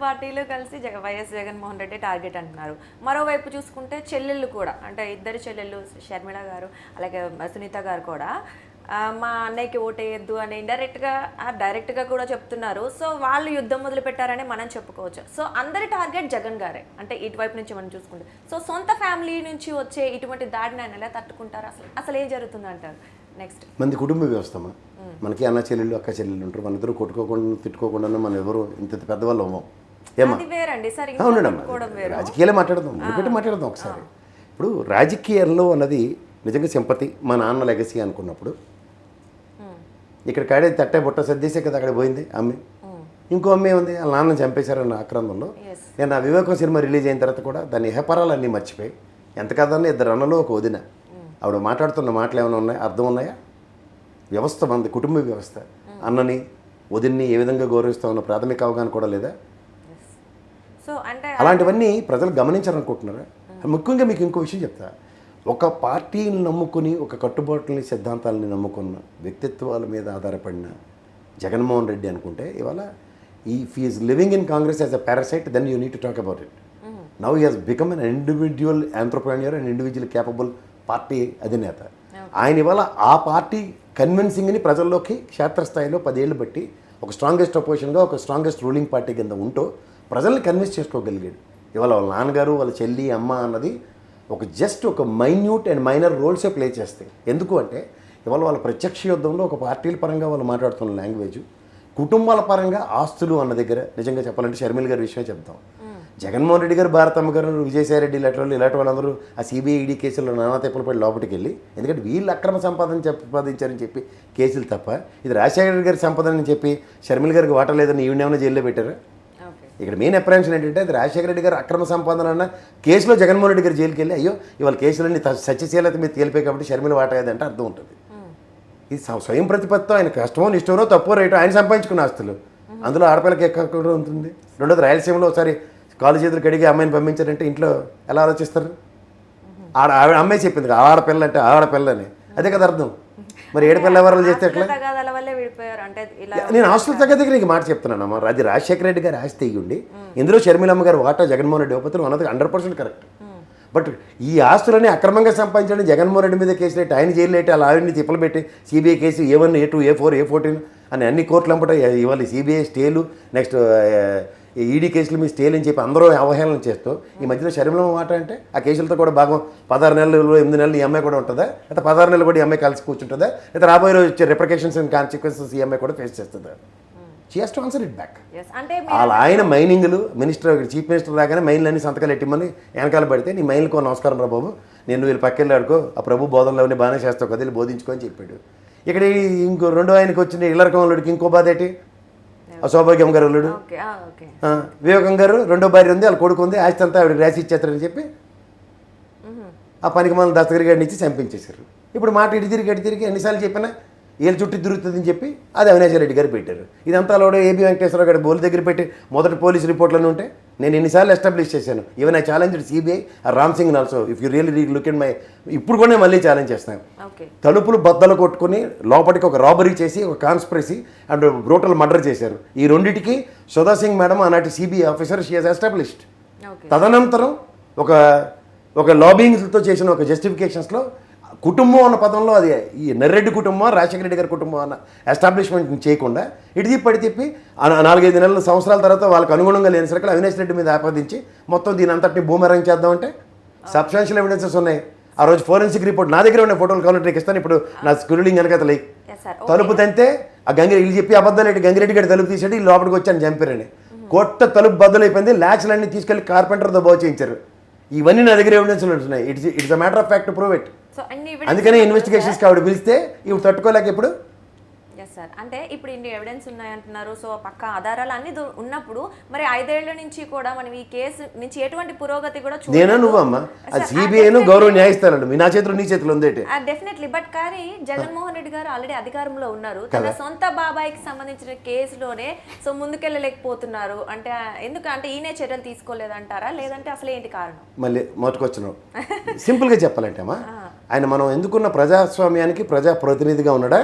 పార్టీలు కలిసి YS Jaganmohan Reddy target అంటున్నారు. మరోవైపు చూసుకుంటే చెల్లెళ్ళు కూడా, అంటే ఇద్దరు చెల్లెళ్ళు షర్మిల గారు అలాగే సునీత గారు కూడా మా అన్నయ్యకి ఓటేయద్దు అని డైరెక్ట్గా కూడా చెప్తున్నారు. సో వాళ్ళు యుద్ధం మొదలు పెట్టారని మనం చెప్పుకోవచ్చు. సో అందరి టార్గెట్ జగన్ గారే, అంటే ఇటువైపు నుంచి మనం చూసుకుంటే. సో సొంత ఫ్యామిలీ నుంచి వచ్చే ఇటువంటి దాడిని ఆయన ఎలా తట్టుకుంటారు? అసలు ఏం జరుగుతుంది అంటారు? నెక్స్ట్ మంది కుటుంబ వ్యవస్థమా, మనకి అన్న చెల్లెళ్ళు అక్క చెల్లెళ్ళు ఉంటారు, మన ఇద్దరు కొట్టుకోకుండా తిట్టుకోకుండా మనం ఎవరు ఇంత పెద్దవాళ్ళు అవ్వం. ఏమా రాజకీయాలే మాట్లాడదాం, మాట్లాడదాం ఒకసారి. ఇప్పుడు రాజకీయాల్లో నిజంగా సింపతి మా నాన్న లెగసీ అనుకున్నప్పుడు ఇక్కడ కాడే తట్టే బుట్ట సర్దేసే కదా అక్కడ పోయింది అమ్మే. ఇంకో అమ్మే ఉంది, వాళ్ళ నాన్న చంపేశారన్న ఆక్రందంలో. నేను ఆ వివేకం సినిమా రిలీజ్ అయిన తర్వాత కూడా దాని హెపరాలన్నీ మర్చిపోయి ఎంత కదన్నా ఇద్దరు అన్నలో ఒక వదిన ఆవిడ మాట్లాడుతున్న మాటలు ఏమైనా ఉన్నాయా, అర్థం ఉన్నాయా? వ్యవస్థ మంది కుటుంబ వ్యవస్థ. అన్నని వదిన్ని ఏ విధంగా గౌరవిస్తామన్న ప్రాథమిక అవగాహన కూడా లేదా? సో అంటే అలాంటివన్నీ ప్రజలు గమనించారనుకుంటున్నారా? ముఖ్యంగా మీకు ఇంకో విషయం చెప్తా. ఒక పార్టీని నమ్ముకుని ఒక కట్టుబాట్లని సిద్ధాంతాలని నమ్ముకున్న వ్యక్తిత్వాల మీద ఆధారపడిన జగన్మోహన్ రెడ్డి అనుకుంటే ఇవాళ if is living in Congress as a parasite then you need to talk about it. Now he has become an individual entrepreneur and individual capable party అధినేత. ఆయన ఇవాళ ఆ పార్టీ కన్విన్సింగ్ని ప్రజల్లోకి క్షేత్రస్థాయిలో 10 ఏళ్ళు బట్టి ఒక స్ట్రాంగెస్ట్ అపోజిషన్గా ఒక స్ట్రాంగెస్ట్ రూలింగ్ పార్టీ కింద ఉంటూ ప్రజల్ని కన్విన్స్ చేసుకోగలిగాడు. ఇవాళ వాళ్ళ నాన్నగారు వాళ్ళ చెల్లి అమ్మ అన్నది ఒక మైన్యూట్ అండ్ మైనర్ రోల్సే ప్లే చేస్తాయి. ఎందుకు అంటే ఇవాళ వాళ్ళ ప్రత్యక్ష యుద్ధంలో ఒక పార్టీల పరంగా వాళ్ళు మాట్లాడుతున్న లాంగ్వేజ్, కుటుంబాల పరంగా ఆస్తులు అన్న దగ్గర నిజంగా చెప్పాలంటే షర్మిల గారి విషయమే చెప్తాం. జగన్మోహన్ రెడ్డి గారు, భారతమ్మ గారు, విజయసాయిరెడ్డి ఇలాంటి వాళ్ళందరూ ఆ సిబిఐ ఈడీ కేసుల్లో నానా తెప్పలు పడి లోపలికి వెళ్ళి, ఎందుకంటే వీళ్ళు అక్రమ సంపాదించారని చెప్పి కేసులు తప్ప ఇది రాజశేఖర రెడ్డి గారి సంపాదనని చెప్పి షర్మిల గారికి వాటా లేదని ఈవిడేమైనా జైల్లో పెట్టారా? ఇక్కడ మెయిన్ అప్రహెన్షన్ ఏంటంటే అది రాజశేఖర రెడ్డి గారు అక్రమ సంపాదన అన్న కేసులో జగన్మోహన్ రెడ్డి గారు జైలుకి వెళ్ళి అయ్యో ఇవాళ కేసులన్నీ సత్యశీలత మీద తేలిపోయి కాబట్టి షర్మిల వాటా ఏదంటే అర్థం ఉంటుంది. ఇది స్వయం ప్రతిపత్తితో ఆయన కష్టమో నిష్టమో తప్పో రైటో ఆయన సంపాదించుకున్న ఆస్తులు, అందులో ఆడపిల్లకి ఎక్కడ ఉంటుంది. రెండోది రాయలసీమలో ఒకసారి కాలు చేతులు కడిగి అమ్మాయిని పంపించారంటే ఇంట్లో ఎలా ఆలోచిస్తారు? అమ్మాయి చెప్పింది ఆడపిల్ల అంటే ఆడపిల్లని, అదే కదా అర్థం. మరి ఏడుపిల్ల ఎవరు చేస్తే ఎట్లా? నేను ఆస్తుల తగ్గ నీకు మాట చెప్తున్నాను. అది రాజశేఖర రెడ్డి గారు ఆస్తి అయ్యుండి ఇందులో షర్మిలమ్మ గారు వాటా జగన్మోహన్ రెడ్డి ఉపతులు అన్నది 100% కరెక్ట్. బట్ ఈ ఆస్తులని అక్రమంగా సంపాదించడం జగన్మోహన్ రెడ్డి మీద కేసులు పెట్టి ఆయన జైలు పెట్టి అలా ఆవిడని తిప్పలు పెట్టి CBI case A1, A2, A4, A14 అని అన్ని కోర్టులు అంపట ఇవాళ సిబిఐ స్టేలు, నెక్స్ట్ ఈడీ కేసులు మీ స్టేలు అని చెప్పి అందరూ అవహేళన చేస్తూ ఈ మధ్యలో షర్మిలమ్మ మాట అంటే ఆ కేసులతో కూడా భాగం 16 నెలలు 8 నెలలు ఈ అమ్మాయి కూడా ఉంటుందా? అయితే 16 నెలలు కూడా ఈ అమ్మాయి కలిసి కూర్చుంటుందా? అయితే రాబోయే రోజు వచ్చే రిప్రికేషన్స్ అండ్ కాన్సిక్వెన్సెస్ ఈ అమ్మాయి కూడా ఫేస్ చేస్తుందా? She has to answer it back. అలా ఆయన మైనింగ్లు చీఫ్ మినిస్టర్ రాగానే మైన్లన్నీ సంతకాలు ఎట్టిమని వెనకాల పడితే నీ మైన్లకు నమస్కారం రా బాబు, నేను వీళ్ళు పక్కెళ్ళి ఆడుకో, ఆ ప్రభు బోధనలోనే బాగానే చేస్తావు కదా, వీళ్ళు బోధించుకో అని చెప్పాడు. ఇక్కడ ఇంకో రెండో ఆయనకి వచ్చిన ఇళ్ళరకంలోడికి ఇంకో బాధ ఏంటి? సౌభాగ్యం గారు అల్లుడు వివేకం గారు రెండో భార్య ఉంది, వాళ్ళ కొడుకు ఉంది, ఆస్తి అంతా ఆవిడ రాసి ఇచ్చేస్తారని చెప్పి ఆ పనికి మన దస్తగిరి గారిని ఇచ్చి చంపించేశారు. ఇప్పుడు మాట ఇటు తిరిగి ఎన్నిసార్లు చెప్పినా వీళ్ళ చుట్టూ తిరుగుతుందని చెప్పి అది అవినాష్ రెడ్డి గారు పెట్టారు. ఇదంతా లోడ ఏబీ వెంకటేశ్వర గారు బోల్ దగ్గర పెట్టి మొదటి పోలీస్ రిపోర్ట్లను ఉంటే నేను ఎన్నిసార్లు ఎస్టాబ్లిష్ చేశాను. Even I challenged CBI Ram Singh also, if you really look in my, ఇప్పుడు కూడా నేను మళ్ళీ ఛాలెంజ్ చేస్తాను. తలుపులు బద్దలు కొట్టుకుని లోపలికి ఒక రాబరీ చేసి ఒక కాన్స్పిరసీ అండ్ బ్రూటల్ మర్డర్ చేశారు. ఈ రెండింటికి సుధా సింగ్ మేడం ఆనాటి CBI officer she has established. తదనంతరం ఒక లాబింగ్తో చేసిన ఒక జస్టిఫికేషన్స్లో కుటుంబం అన్న పదంలో అది ఈ నర్రెడ్డి కుటుంబం, రాజశేఖర రెడ్డి గారి కుటుంబం అన్న ఎస్టాబ్లిష్మెంట్ చేయకుండా ఇటు పడి 4-5 నెలల సంవత్సరాల తర్వాత వాళ్ళకి అనుగుణంగా లేని సరికి అవినాష్ రెడ్డి మీద ఆపాదించి మొత్తం దీని అంతటిని బూమరంగ్ చేద్దామంటే సబ్స్టాన్షియల్ ఎవిడెన్సెస్ ఉన్నాయి. ఆ రోజు ఫోరెన్సిక్ రిపోర్ట్ నా దగ్గర ఉన్న ఫోటోలు కావాలంటే ఇస్తాను. ఇప్పుడు నా స్క్రూలింగ్ వెనకతలే తలుపు తంతే ఆ వీళ్ళు చెప్పి అబద్ధాలు గంగిరెడ్డి గారి తలుపు తీసేటి లోపలికి వచ్చాను చంపారని కొత్త తలుపు బద్దలైపోయింది. ల్యాచ్లన్నీ తీసుకెళ్లి కార్పెంటర్తో బాగు చేయించారు. ఇవన్నీ నా దగ్గర ఎవిడెన్స్లు ఉంటున్నాయి. It's a matter of fact to prove it. అందుకనే ఇన్వెస్టిగేషన్స్కి ఆవిడ పిలిస్తే ఇప్పుడు తట్టుకోలేక ఇప్పుడు సార్ అంటే ఇప్పుడు ఇన్ని ఎవిడెన్స్ ఉన్నాయంటున్నారు. సో పక్క ఆధారాలు అన్ని ఉన్నప్పుడు మరి 5 ఏళ్ల నుంచి కూడా మనం ఈ కేసు నుంచి ఎటువంటి పురోగతి కూడా నేనా నువ్వమ్మా అది సిబిఐను గౌరవ న్యాయస్థానం మీ నా చేతిలో నీ చేతిలో ఉంది డెఫినెట్లీ. బట్ కానీ జగన్మోహన్ రెడ్డి గారు ఆల్రెడీ అధికారంలో ఉన్నారు. తన సొంత బాబాయికి సంబంధించిన కేసులోనే సో ముందుకెళ్ళలేకపోతున్నారు అంటే ఎందుకంటే ఈయనే చర్యలు తీసుకోలేదంటారా, లేదంటే అసలు ఏంటి కారణం? మళ్ళీ మొదటికొచ్చినావు. సింపుల్గా చెప్పాలంటే అమ్మా ఆయన మనం ఎందుకున్న ప్రజాస్వామ్యానికి ప్రజాప్రతినిధిగా ఉన్నాడా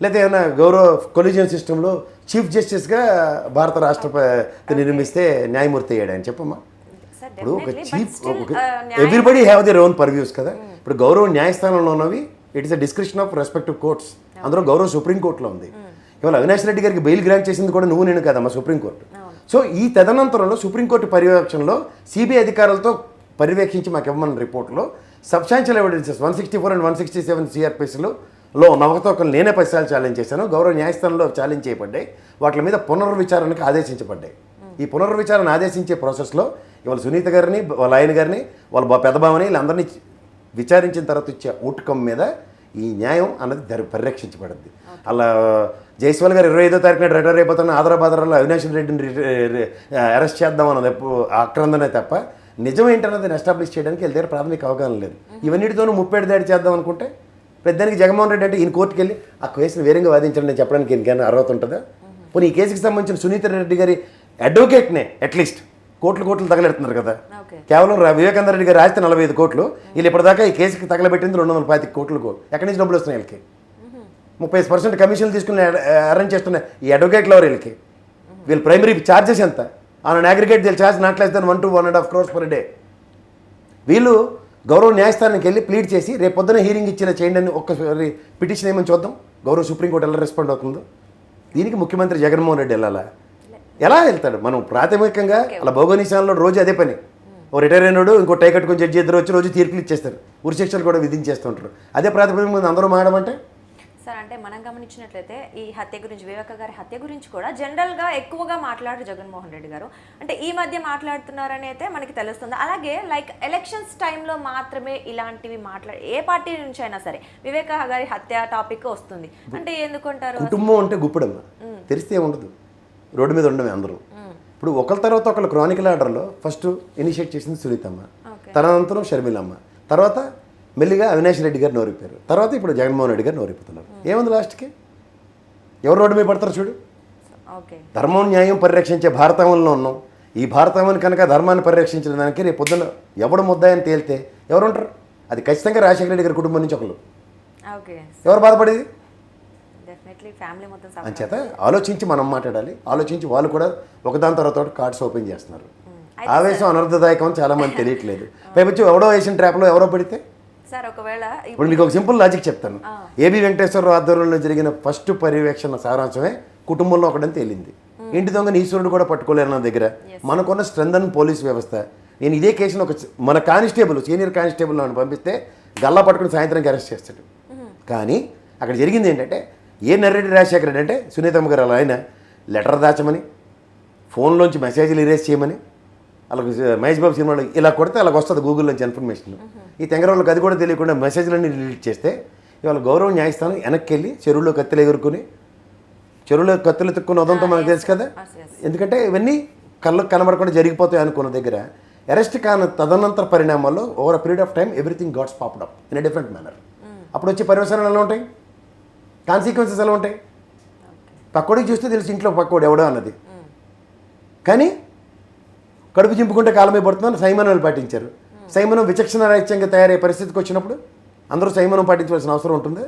లేకపోతే ఏమైనా గౌరవ కొలిజియన్ సిస్టంలో చీఫ్ జస్టిస్గా భారత రాష్ట్రపతి నిర్మిస్తే న్యాయమూర్తి అయ్యాడు అని చెప్పమ్మా. సార్ ఇప్పుడు ఒక definitely chief everybody have their own purviews కదా. ఇప్పుడు గౌరవ న్యాయస్థానంలో ఉన్నవి it is a description of respective courts. అందులో గౌరవ సుప్రీంకోర్టులో ఉంది. ఇవాళ అవినాష్ రెడ్డి గారికి బెయిల్ గ్రాంట్ చేసింది కూడా నువ్వు నేను కదమ్మా, సుప్రీంకోర్టు. సో ఈ తదనంతరంలో సుప్రీంకోర్టు పర్యవేక్షణలో సిబిఐ అధికారులతో పర్యవేక్షించి మాకు ఇవ్వమన్న రిపోర్ట్లో సబ్స్టాన్షియల్ ఎవిడెన్సెస్ 164 and 167 సిఆర్పిస్లో నవకతవకలు నేనే 10 సార్లు ఛాలెంజ్ చేశాను. గౌరవ న్యాయస్థానంలో ఛాలెంజ్ చేయబడ్డాయి. వాటి మీద పునర్విచారణకు ఆదేశించబడ్డాయి. ఈ పునర్విచారణ ఆదేశించే ప్రాసెస్లో ఇవాళ సునీత గారిని, వాళ్ళ ఆయన గారిని, వాళ్ళ పెద్దబావని వీళ్ళందరినీ విచారించిన తర్వాత ఇచ్చే అవుట్కమ్ మీద ఈ న్యాయం అన్నది పరిరక్షించబడింది. అలా జైస్వాల్ గారు 25వ తారీఖున రిటైర్ అయిపోతున్న ఆదరాబాదరాలో అవినాష్ రెడ్డిని అరెస్ట్ చేద్దాం అన్నది ఆక్రందనే తప్ప నిజం ఏంటన్నది ఎస్టాబ్లిష్ చేయడానికి వీళ్ళ దగ్గర ప్రాథమిక అవగాహన లేదు. ఇవన్నిటితోనూ ముప్పేడు దాడి చేద్దాం అనుకుంటే పెద్దానికి జగన్మోహన్ రెడ్డి అంటే ఈయన కోర్టుకు వెళ్ళి ఆ కేసును వేరంగా వాదించండి అని చెప్పడానికి ఈయనకైనా అర్హత ఉంటుందా? పోనీ ఈ కేసుకి సంబంధించిన సునీత రెడ్డి గారి అడ్వకేట్నే అట్లీస్ట్ కోట్లు తగలెడుతున్నారు కదా. కేవలం వివేకానంద రెడ్డి గారు రాస్తే 45 కోట్లు, వీళ్ళు ఇప్పటిదాకా ఈ కేసుకి తగలబెట్టింది 225 కోట్లు. ఎక్కడి నుంచి డబ్బులు వస్తున్నాయి వీళ్ళకి? 30% కమిషన్లు తీసుకుని అరేంజ్ చేస్తున్న ఈ అడ్వకేట్లు ఎవరు వీళ్ళకి? వీళ్ళ ప్రైమరీ ఛార్జెస్ ఎంత? ఆన్ అగ్రిగేట్ దిల్ charge not less than 1 to 1.5 crores per day. వీళ్ళు గౌరవ న్యాయస్థానానికి వెళ్ళి ప్లీడ్ చేసి రేపు పొద్దున హీరింగ్ ఇచ్చిన చేయండి అని ఒక్కసారి పిటిషన్ ఏమని చూద్దాం. గౌరవ సుప్రీంకోర్టు ఎలా రెస్పాండ్ అవుతుందో. దీనికి ముఖ్యమంత్రి జగన్మోహన్ రెడ్డి ఎలా వెళ్తాడు? మనం ప్రాథమికంగా అలా భౌగోళిశాలలో రోజు అదే పని. ఓ రిటైర్ అయినాడు ఇంకో టై కట్టుకొని జడ్జి ఇద్దరు వచ్చి రోజు తీర్పులు ఇచ్చేస్తారు, ఉరిశిక్షలు కూడా విధించేస్తుంటారు. అదే ప్రాతిపదిక మీద అందరూ మాడమంటే సార్ అంటే మనం గమనించినట్లయితే ఈ హత్య గురించి, వివేక గారి హత్య గురించి కూడా జనరల్గా ఎక్కువగా మాట్లాడారు జగన్మోహన్ రెడ్డి గారు. అంటే ఈ మధ్య మాట్లాడుతున్నారని అయితే మనకి తెలుస్తుంది. అలాగే లైక్ ఎలక్షన్స్ టైంలో మాత్రమే ఇలాంటివి ఏ పార్టీ నుంచి అయినా సరే వివేక గారి హత్య టాపిక్ వస్తుంది. అంటే ఎందుకుంటారు? కుటుంబం అంటే గుప్పడమ్మ తెరిస్తే ఉండదు, రోడ్డు మీద ఉండమే అందరూ. ఇప్పుడు ఒకరి తర్వాత ఒకళ్ళు క్రానికల్ ఆర్డర్లో ఫస్ట్ ఇనిషియేట్ చేసింది సునీతమ్మ, తదనంతరం షర్మిలమ్మ, తర్వాత మెల్లిగా అవినాష్ రెడ్డి గారు నోరిపోయారు, తర్వాత ఇప్పుడు జగన్మోహన్ రెడ్డి గారు నోరిపోతున్నారు. ఏముంది లాస్ట్కి? ఎవరు రోడ్డు మీద పడతారు చూడు. ధర్మం న్యాయం పరిరక్షించే భారతావనంలో ఉన్నాం. ఈ భారతావని కనుక ధర్మాన్ని పరిరక్షించిన దానికి రేపు పొద్దున ఎవడు ముద్దాయని తేలితే ఎవరు ఉంటారు? అది ఖచ్చితంగా రాజశేఖర రెడ్డి గారి కుటుంబం నుంచి ఒకళ్ళు. ఎవరు బాధపడేది? అంచేత ఆలోచించి మనం మాట్లాడాలి. ఆలోచించి వాళ్ళు కూడా ఒకదాని తర్వాత కార్డ్స్ ఓపెన్ చేస్తున్నారు. ఆవేశం అనర్థదాయకం అని చాలా మంది తెలియట్లేదు. పైపచ్చి ఎవడో వేసిన ట్రాప్లో ఎవరో పడితే ఇప్పుడు మీకు ఒక సింపుల్ లాజిక్ చెప్తాను. ఏబి వెంకటేశ్వరరావు ఆధ్వర్యంలో జరిగిన ఫస్ట్ పర్యవేక్షణ సారాంశమే కుటుంబంలో ఒకటని తేలింది. ఇంటి దొంగ ఈశ్వరుడు కూడా పట్టుకోలేరు నా దగ్గర. మనకున్న స్ట్రెంత్ అండ్ పోలీస్ వ్యవస్థ. నేను ఇదే కేసును మన కానిస్టేబుల్, సీనియర్ కానిస్టేబుల్ నన్ను పంపిస్తే గల్లా పట్టుకుని సాయంత్రానికి అరెస్ట్ చేస్తాడు. కానీ అక్కడ జరిగింది ఏంటంటే నర్రెడ్డి రాజశేఖర రెడ్డి అంటే సునీతమ్మ గారు అలా ఆయన లెటర్ దాచమని, ఫోన్లోంచి మెసేజ్లు ఇరేజ్ చేయమని, అలాగే మహేష్ బాబు సినిమాలో ఇలా కొడితే అలాగ వస్తుంది గూగుల్లోంచి ఇన్ఫర్మేషన్. ఈ తెంగరంలోకి అది కూడా తెలియకుండా మెసేజ్లన్నీ డిలీట్ చేస్తే ఇవాళ గౌరవ న్యాయస్థానం వెనక్కి వెళ్ళి చెరువులో కత్తులు ఎగురుకుని, చెరువులో కత్తులు ఎత్తుక్కుని వదంతో మనకు తెలుసు కదా. ఎందుకంటే ఇవన్నీ కళ్ళకు కనబడకుండా జరిగిపోతాయి అనుకున్న దగ్గర అరెస్ట్ కాని తదనంతర పరిణామాల్లో over a period of time everything gets popped up in a different manner. అప్పుడు వచ్చే పర్యవసానాలు ఎలా ఉంటాయి? కాన్సిక్వెన్సెస్ ఎలా ఉంటాయి? పక్కోడికి చూస్తే తెలుసు ఇంట్లో పక్కోడు ఎవడో అన్నది. కానీ కడుపు చింపుకుంటే కాలమే పడుతుందని సంయమనాలు పాటించారు. సంయమనం విచక్షణ రాహిత్యంగా తయారయ్యే పరిస్థితికి వచ్చినప్పుడు అందరూ సంయమనం పాటించవలసిన అవసరం ఉంటుంది.